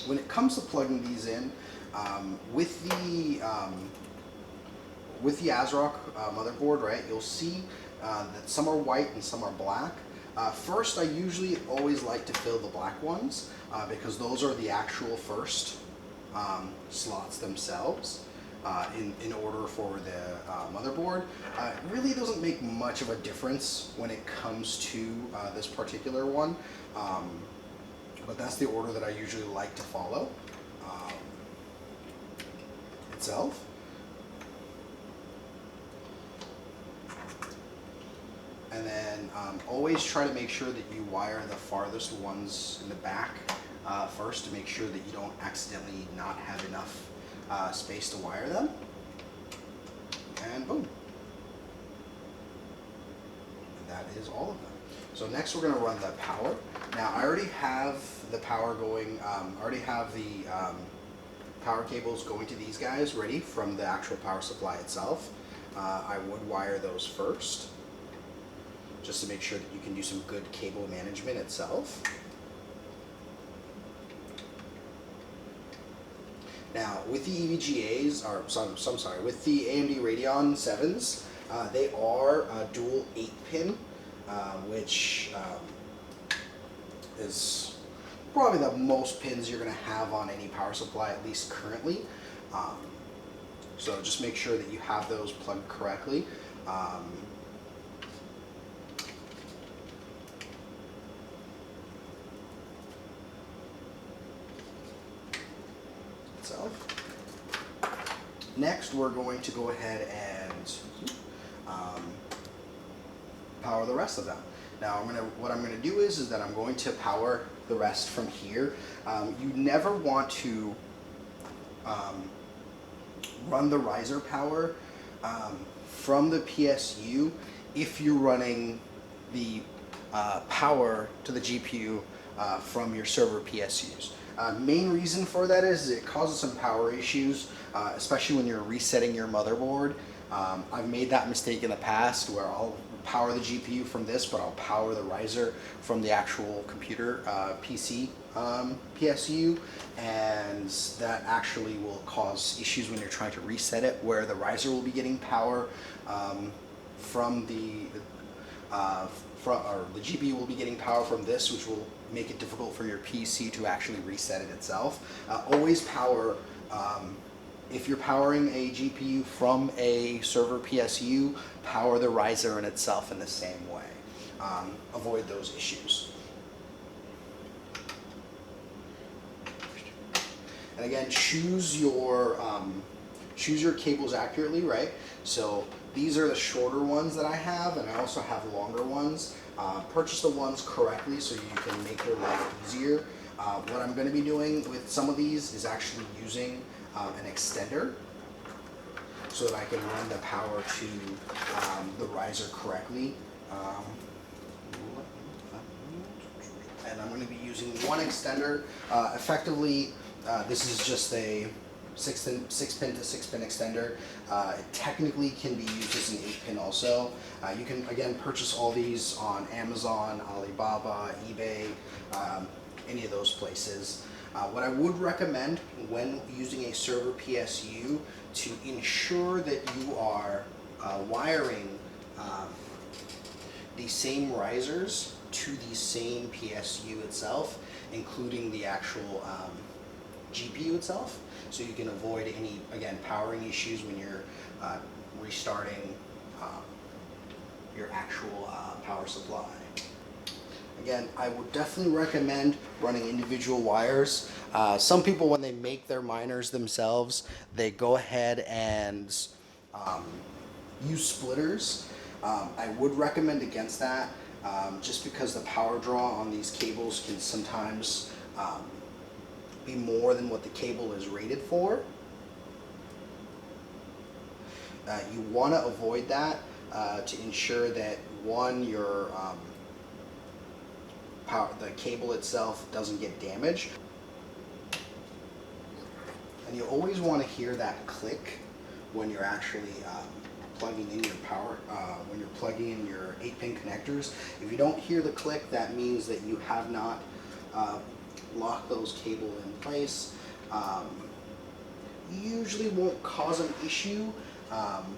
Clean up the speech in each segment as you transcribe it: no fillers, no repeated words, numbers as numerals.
when it comes to plugging these in, with the ASRock motherboard, right, you'll see that some are white and some are black. First, I usually always like to fill the black ones because those are the actual first slots themselves in order for the motherboard. It really doesn't make much of a difference when it comes to this particular one, but that's the order that I usually like to follow itself. And then always try to make sure that you wire the farthest ones in the back first to make sure that you don't accidentally not have enough space to wire them. And boom. And that is all of them. So next we're going to run the power. Now I already have the power going, I already have the power cables going to these guys ready from the actual power supply itself. I would wire those first, just to make sure that you can do some good cable management itself. Now, with the EVGAs, or I'm sorry, with the AMD Radeon VIIs, they are dual 8-pin, which is probably the most pins you're going to have on any power supply, at least currently. So just make sure that you have those plugged correctly. Next, we're going to go ahead and power the rest of them. Now, what I'm going to do is that I'm going to power the rest from here. You never want to run the riser power from the PSU if you're running the power to the GPU from your server PSUs. Main reason for that is it causes some power issues, especially when you're resetting your motherboard. I've made that mistake in the past where I'll power the GPU from this, but I'll power the riser from the actual computer PC PSU, and that actually will cause issues when you're trying to reset it, where the riser will be getting power from the GPU will be getting power from this, which will make it difficult for your PC to actually reset it itself. Always power, if you're powering a GPU from a server PSU, power the riser in itself in the same way. Avoid those issues. And again, choose your cables accurately, right? So these are the shorter ones that I have, and I also have longer ones. Purchase the ones correctly so you can make your life easier. What I'm going to be doing with some of these is actually using an extender so that I can run the power to the riser correctly. And I'm going to be using one extender. Effectively, this is just a 6-pin to 6-pin extender. It technically can be used as an 8-pin also. You can, again, purchase all these on Amazon, Alibaba, eBay, any of those places. What I would recommend when using a server PSU to ensure that you are wiring the same risers to the same PSU itself, including the actual GPU itself, so you can avoid any, again, powering issues when you're restarting your actual power supply. Again, I would definitely recommend running individual wires. Some people, when they make their miners themselves, they go ahead and use splitters. I would recommend against that, just because the power draw on these cables can sometimes be more than what the cable is rated for. You want to avoid that to ensure that, one, your the cable itself doesn't get damaged. And you always want to hear that click when you're actually plugging in your power, when you're plugging in your 8-pin connectors. If you don't hear the click, that means that you have not lock those cables in place. Usually won't cause an issue,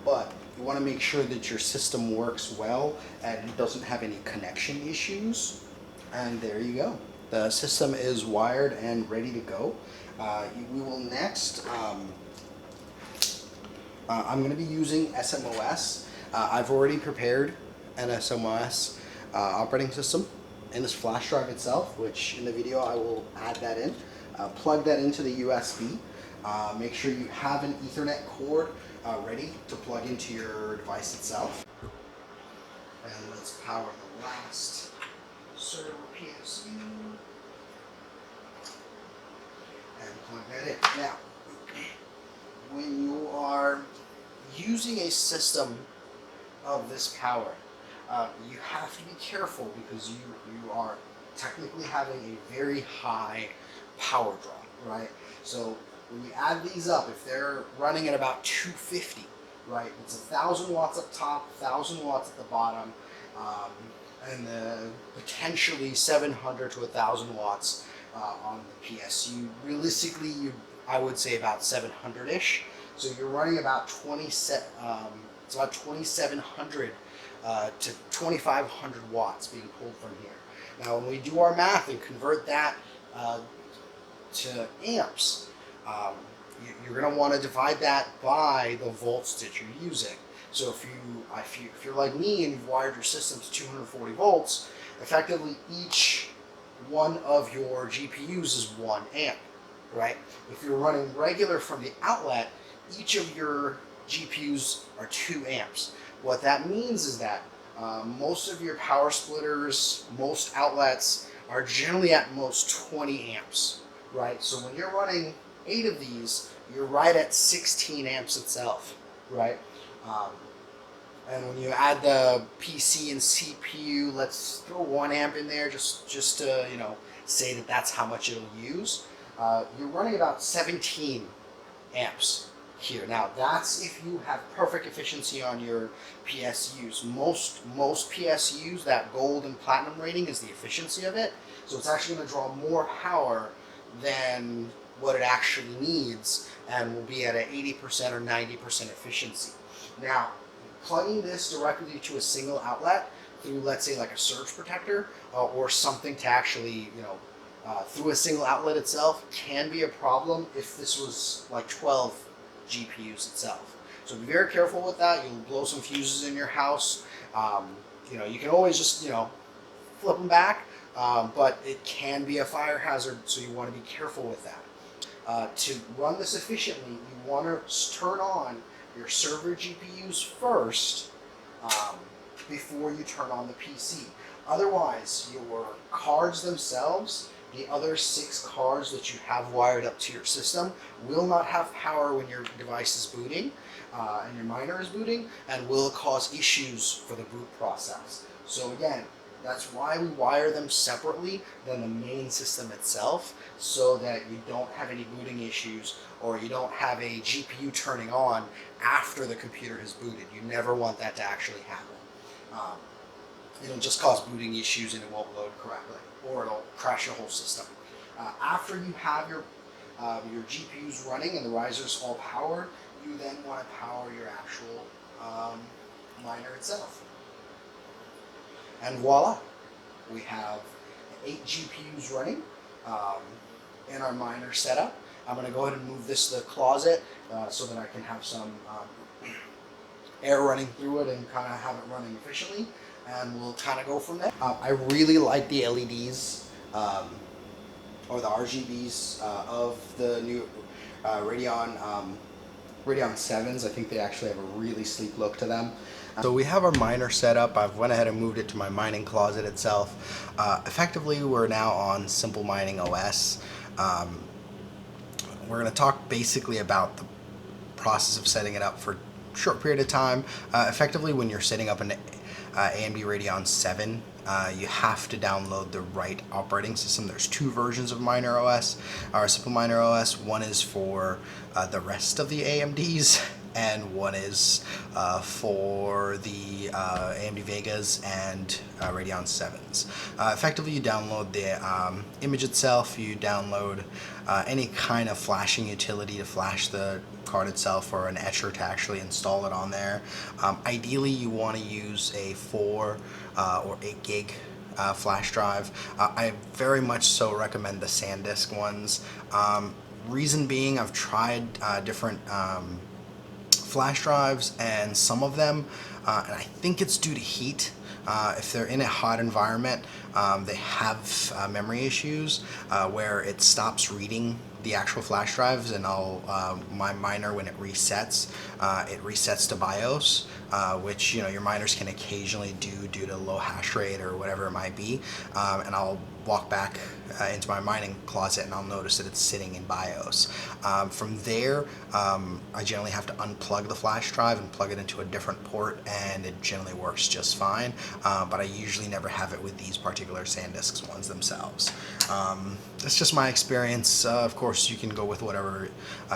but you want to make sure that your system works well and doesn't have any connection issues. And there you go. The system is wired and ready to go. We will next, I'm going to be using SMOS. I've already prepared an SMOS operating system in this flash drive itself, which in the video I will add that in. Plug that into the USB. Make sure you have an Ethernet cord ready to plug into your device itself. And let's power the last server PSU and plug that in. Now, when you are using a system of this power, you have to be careful because you are technically having a very high power draw, right? So when you add these up, if they're running at about 250, right, it's 1,000 watts up top, 1,000 watts at the bottom, and potentially 700 to 1,000 watts on the PSU. Realistically, I would say about 700-ish. So you're running about it's about 2,700 to 2,500 watts being pulled from here. Now, when we do our math and convert that to amps, you're going to want to divide that by the volts that you're using. So if you're like me and you've wired your system to 240 volts, effectively each one of your GPUs is 1 amp, right? If you're running regular from the outlet, each of your GPUs are 2 amps. What that means is that most of your power splitters, most outlets are generally at most 20 amps, right? So when you're running 8 of these, you're right at 16 amps itself, right? And when you add the PC and CPU, let's throw 1 amp in there just to, you know, say that that's how much it'll use. You're running about 17 amps here. Now that's if you have perfect efficiency on your PSUs. Most PSUs, that gold and platinum rating is the efficiency of it. So it's actually going to draw more power than what it actually needs and will be at an 80% or 90% efficiency. Now, plugging this directly to a single outlet through, let's say, like a surge protector or something to actually, you know, through a single outlet itself can be a problem if this was like 12 GPUs itself. So be very careful with that. You'll blow some fuses in your house. You know, you can always just, you know, flip them back, but it can be a fire hazard, so you want to be careful with that. To run this efficiently, you want to turn on your server GPUs first before you turn on the PC. Otherwise, your cards themselves, the other 6 cards that you have wired up to your system, will not have power when your device is booting and your miner is booting, and will cause issues for the boot process. So again, that's why we wire them separately than the main system itself, so that you don't have any booting issues or you don't have a GPU turning on after the computer has booted. You never want that to actually happen. It'll just cause booting issues and it won't load correctly, or it'll crash your whole system. After you have your GPUs running and the risers all powered, you then want to power your actual miner itself. And voila, we have 8 GPUs running in our miner setup. I'm going to go ahead and move this to the closet so that I can have some air running through it and kind of have it running efficiently. And we'll kind of go from there. I really like the LEDs or the RGBs of the new Radeon VIIs. I think they actually have a really sleek look to them. So we have our miner set up. I've went ahead and moved it to my mining closet itself. Effectively, we're now on Simple Mining OS. We're going to talk basically about the process of setting it up for a short period of time. Effectively, when you're setting up an AMD Radeon VII, you have to download the right operating system. There's 2 versions of Miner OS, or Simple Miner OS. One is for the rest of the AMDs, and one is for the AMD Vegas and Radeon VIIs. Effectively, you download the image itself, you download any kind of flashing utility to flash the card itself, or an etcher to actually install it on there. Ideally, you want to use a 4 or 8 gig flash drive. I very much so recommend the SanDisk ones. Reason being, I've tried different flash drives, and some of them, and I think it's due to heat. If they're in a hot environment, they have memory issues where it stops reading the actual flash drives, and my miner, when it resets to BIOS, which your miners can occasionally do due to low hash rate or whatever it might be, and I'll walk back into my mining closet and I'll notice that it's sitting in BIOS. From there, I generally have to unplug the flash drive and plug it into a different port, and it generally works just fine, but I usually never have it with these particular SanDisk ones themselves. That's just my experience. Of course, you can go with whatever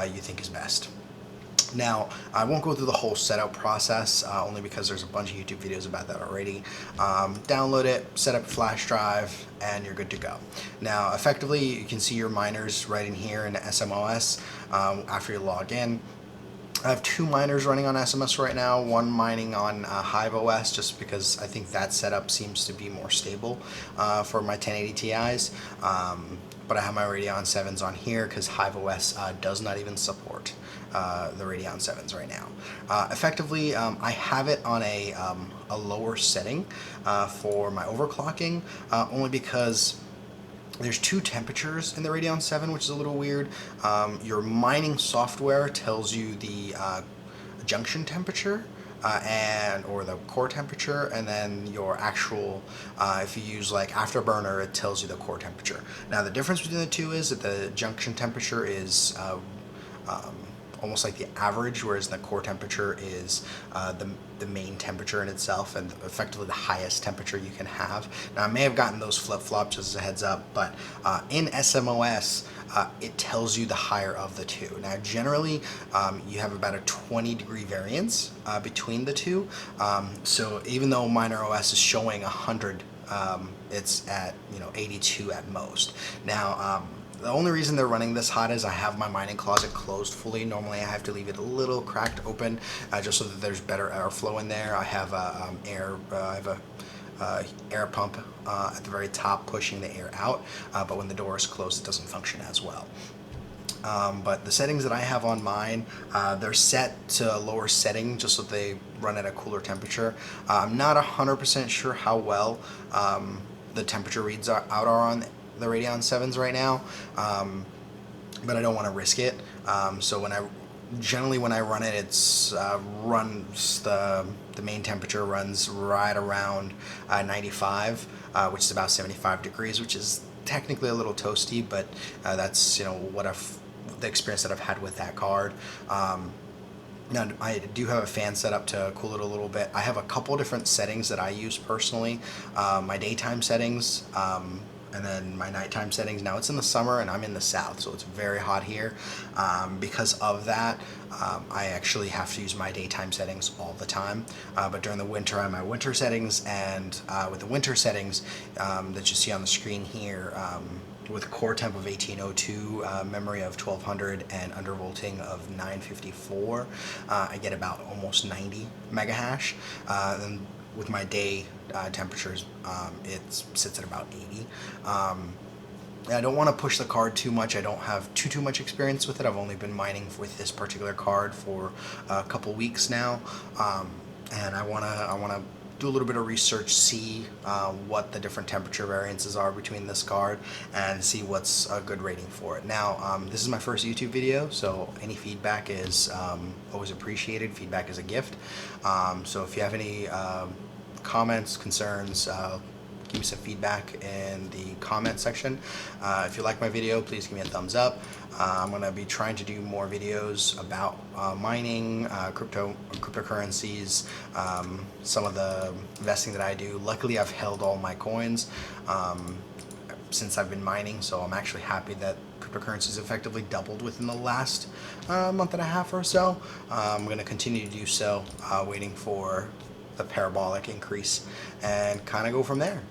you think is best. Now, I won't go through the whole setup process, only because there's a bunch of YouTube videos about that already. Download it, set up a flash drive, and you're good to go. Now, effectively, you can see your miners right in here in SMOS after you log in. I have 2 miners running on SMS right now, one mining on HiveOS, just because I think that setup seems to be more stable for my 1080 Ti's. But I have my Radeon 7s on here because HiveOS does not even support the Radeon 7s right now. Effectively, I have it on a lower setting for my overclocking, only because there's 2 temperatures in the Radeon 7, which is a little weird. Your mining software tells you the junction temperature or the core temperature, and then your actual, if you use like Afterburner, it tells you the core temperature. Now, the difference between the two is that the junction temperature is almost like the average, whereas the core temperature is the main temperature in itself, and effectively the highest temperature you can have. Now, I may have gotten those flip-flops, just as a heads up, but in SMOS, it tells you the higher of the two. Now, generally, you have about a 20-degree variance between the two. So even though MinerOS is showing 100, it's at 82 at most. Now, the only reason they're running this hot is I have my mining closet closed fully. Normally I have to leave it a little cracked open just so that there's better airflow in there. I have a air pump at the very top pushing the air out, but when the door is closed it doesn't function as well. But the settings that I have on mine, they're set to a lower setting just so they run at a cooler temperature. I'm not 100% sure how well the temperature reads are on the Radeon 7s right now, but I don't want to risk it. So generally when I run it, it's runs the main temperature runs right around 95, which is about 75 degrees, which is technically a little toasty, but that's the experience that I've had with that card. Now, I do have a fan set up to cool it a little bit. I have a couple different settings that I use personally. My daytime settings, and then my nighttime settings. Now, it's in the summer and I'm in the south, so it's very hot here. Because of that, I actually have to use my daytime settings all the time. But during the winter, I have my winter settings, and with the winter settings that you see on the screen here, with core temp of 1802, memory of 1200, and undervolting of 954, I get about almost 90 megahash. Then with my day temperatures, it sits at about 80. I don't want to push the card too much. I don't have too much experience with it. I've only been mining with this particular card for a couple weeks now, and I want to do a little bit of research, see what the different temperature variances are between this card, and see what's a good rating for it. Now, this is my first YouTube video, so any feedback is always appreciated. Feedback is a gift. So if you have any comments, concerns, give me some feedback in the comment section. If you like my video, please give me a thumbs up. I'm going to be trying to do more videos about mining, cryptocurrencies, some of the investing that I do. Luckily, I've held all my coins since I've been mining, so I'm actually happy that cryptocurrencies effectively doubled within the last month and a half or so. I'm going to continue to do so, waiting for the parabolic increase and kind of go from there.